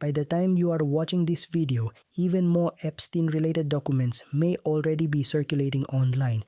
By the time you are watching this video, even more Epstein-related documents may already be circulating online.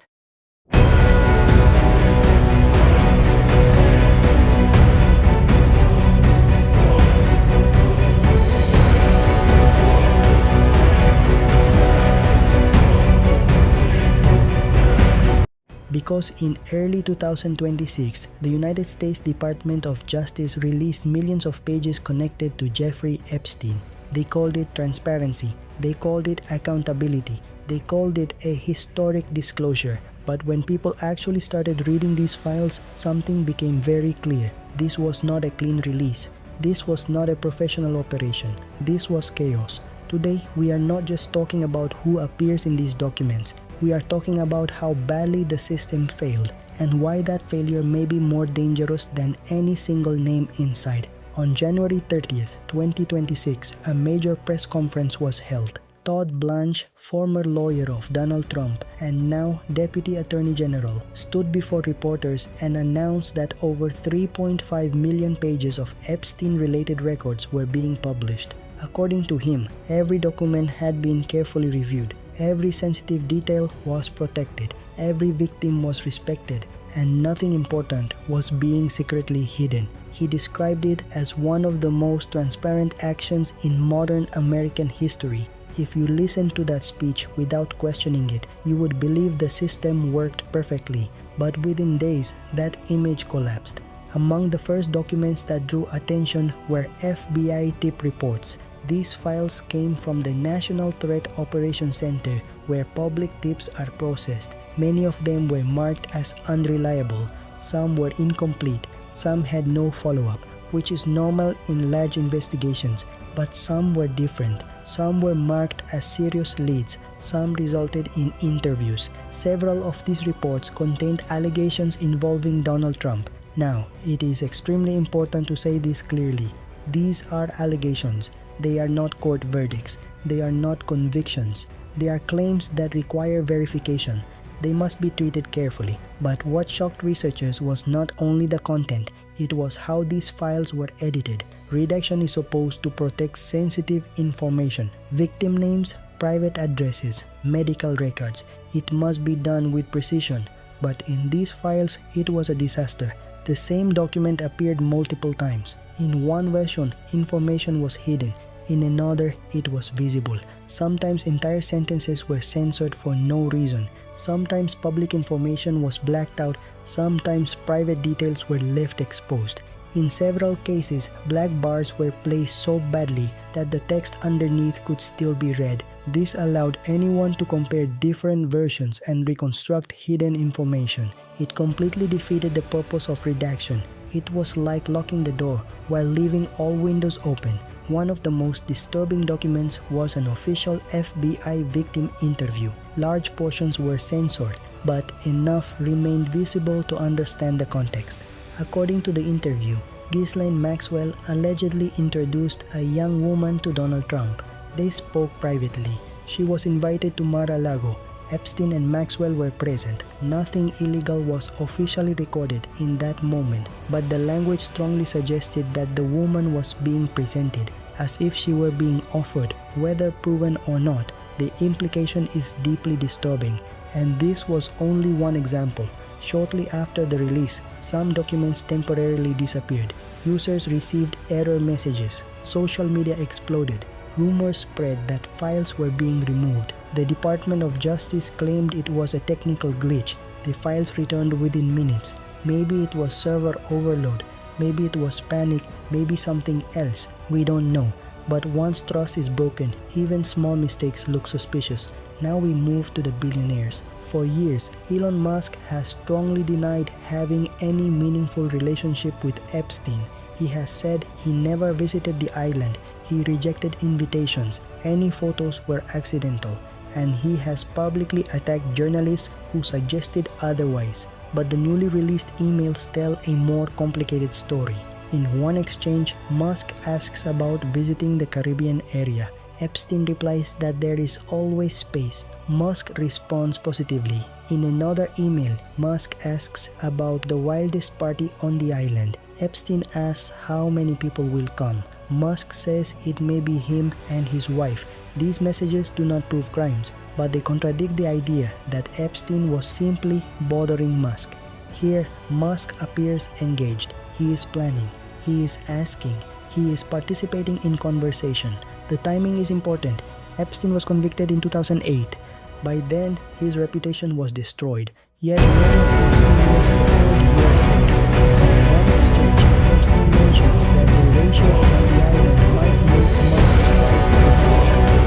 Because in early 2026, the United States Department of Justice released millions of pages connected to Jeffrey Epstein. They called it transparency, they called it accountability, they called it a historic disclosure. But when people actually started reading these files, something became very clear. This was not a clean release. This was not a professional operation. This was chaos. Today, we are not just talking about who appears in these documents. We are talking about how badly the system failed and why that failure may be more dangerous than any single name inside. On January 30th, 2026, a major press conference was held. Todd Blanche, former lawyer of Donald Trump and now Deputy Attorney General, stood before reporters and announced that over 3.5 million pages of Epstein-related records were being published. According to him, every document had been carefully reviewed. Every sensitive detail was protected, every victim was respected, and nothing important was being secretly hidden. He described it as one of the most transparent actions in modern American history. If you listen to that speech without questioning it, you would believe the system worked perfectly, but within days, that image collapsed. Among the first documents that drew attention were FBI tip reports. These files came from the National Threat Operations Center, where public tips are processed. Many of them were marked as unreliable, some were incomplete, some had no follow-up, which is normal in large investigations, but some were different. Some were marked as serious leads, some resulted in interviews. Several of these reports contained allegations involving Donald Trump. Now, it is extremely important to say this clearly. These are allegations. They are not court verdicts. They are not convictions. They are claims that require verification. They must be treated carefully. But what shocked researchers was not only the content, it was how these files were edited. Redaction is supposed to protect sensitive information, victim names, private addresses, medical records. It must be done with precision. But in these files, it was a disaster. The same document appeared multiple times. In one version, information was hidden. In another, it was visible. Sometimes entire sentences were censored for no reason. Sometimes public information was blacked out. Sometimes private details were left exposed. In several cases, black bars were placed so badly that the text underneath could still be read. This allowed anyone to compare different versions and reconstruct hidden information. It completely defeated the purpose of redaction. It was like locking the door while leaving all windows open. One of the most disturbing documents was an official FBI victim interview. Large portions were censored, but enough remained visible to understand the context. According to the interview, Ghislaine Maxwell allegedly introduced a young woman to Donald Trump. They spoke privately. She was invited to Mar-a-Lago. Epstein and Maxwell were present. Nothing illegal was officially recorded in that moment, but the language strongly suggested that the woman was being presented as if she were being offered, whether proven or not. The implication is deeply disturbing, and this was only one example. Shortly after the release, some documents temporarily disappeared. Users received error messages. Social media exploded. Rumors spread that files were being removed. The Department of Justice claimed it was a technical glitch. The files returned within minutes. Maybe it was server overload. Maybe it was panic. Maybe something else. We don't know. But once trust is broken, even small mistakes look suspicious. Now we move to the billionaires. For years, Elon Musk has strongly denied having any meaningful relationship with Epstein. He has said he never visited the island. He rejected invitations. Any photos were accidental. And he has publicly attacked journalists who suggested otherwise. But the newly released emails tell a more complicated story. In one exchange, Musk asks about visiting the Caribbean area. Epstein replies that there is always space. Musk responds positively. In another email, Musk asks about the wildest party on the island. Epstein asks how many people will come. Musk says it may be him and his wife. These messages do not prove crimes, but they contradict the idea that Epstein was simply bothering Musk. Here, Musk appears engaged. He is planning. He is asking. He is participating in conversation. The timing is important. Epstein was convicted in 2008. By then, his reputation was destroyed. Yet many of these emails occurred years later. In one exchange, Epstein mentions that the ratio on the island might make Musk's wife uncomfortable.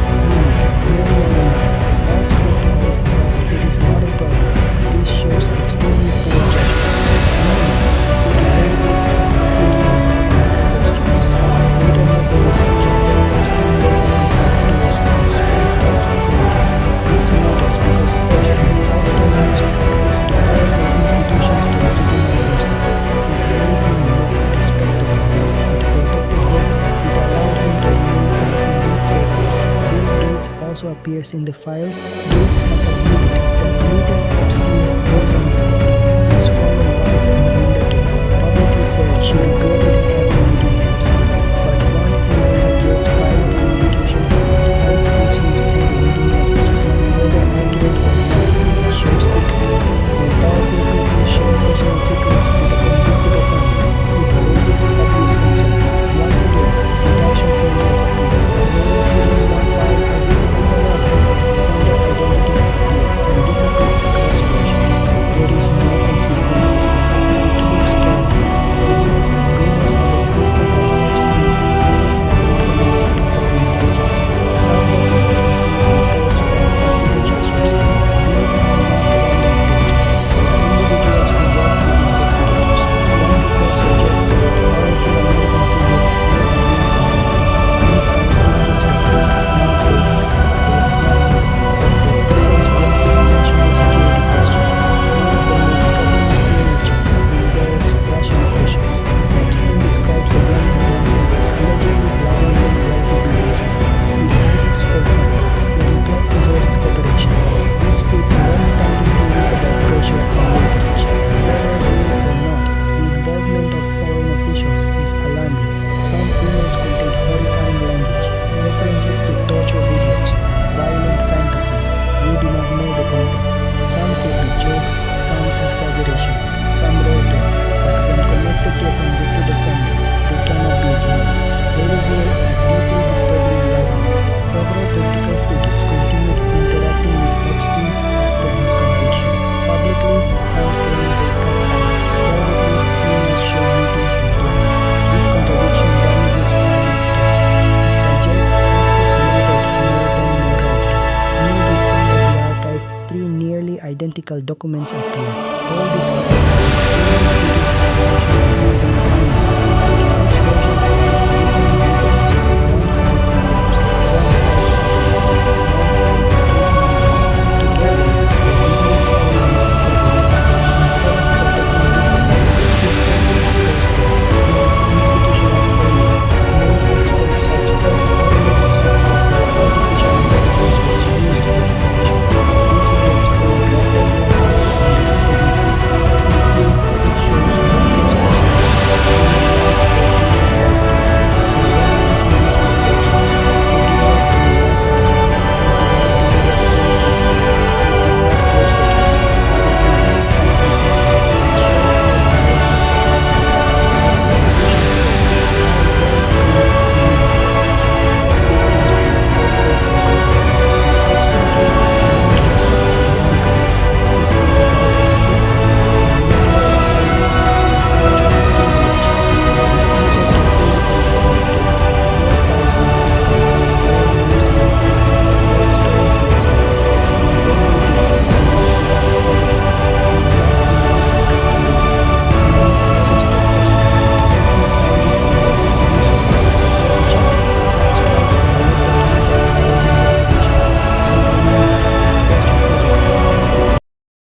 Meaning, Musk replies that it is not a problem. This shows extremely poor judgment. It raises serious ethical questions. Later messages suggest that Epstein was on sectors of SpaceX facilities. This matters because Epstein often used access to powerful institutions to legitimize himself. It made him more respectable. It protected him. It allowed him to remain in elite circles. Bill Gates also appears in the files. Gates has admitted that meeting Epstein was a mistake. His former wife, Melinda Gates, publicly said she regretted ever meeting Epstein. But one email suggests private communication about health issues and the meeting messages. Whether accurate or not, it shows secrecy. When powerful people share personal secrets with a convicted offender, it raises obvious concerns. Once again, redaction failures appear. Names hidden in one file are visible in another. Sender identities appear and disappear across versions. There is no consistent system. It looks careless. For years, rumors have existed that Epstein may have been connected to foreign intelligence. Some documents include reports from confidential sources. These are not random tips. They are individuals who work with the investigators. One report suggests that powerful American figures may have been compromised. These are intelligence reports, not verdicts. They are not proof, but their presence raises national security questions. One of the most troubling email chats involves Russian officials. Epstein describes a young man who was allegedly blackmailing wealthy businessmen. He asks for help. The reply suggests cooperation. This fits long-standing theories about pressure and leverage. Whether real or not, the involvement of foreign officials is alarming. Some emails contain horrifying language, references to torture videos, violent fantasies. We do not know the context. Some could be jokes, some exaggeration, some roleplay, but when connected to a convicted offender, they cannot be ignored. They reveal a deeply disturbing environment. Several political figures continued interacting with Epstein after his conviction. Publicly, some claim they cut ties. Privately, emails show meetings and plans. This contradiction damages public trust. It suggests access mattered more than morality. Near the end of the archive, 3 nearly identical documents appear. All discovered by extremely serious accusation involving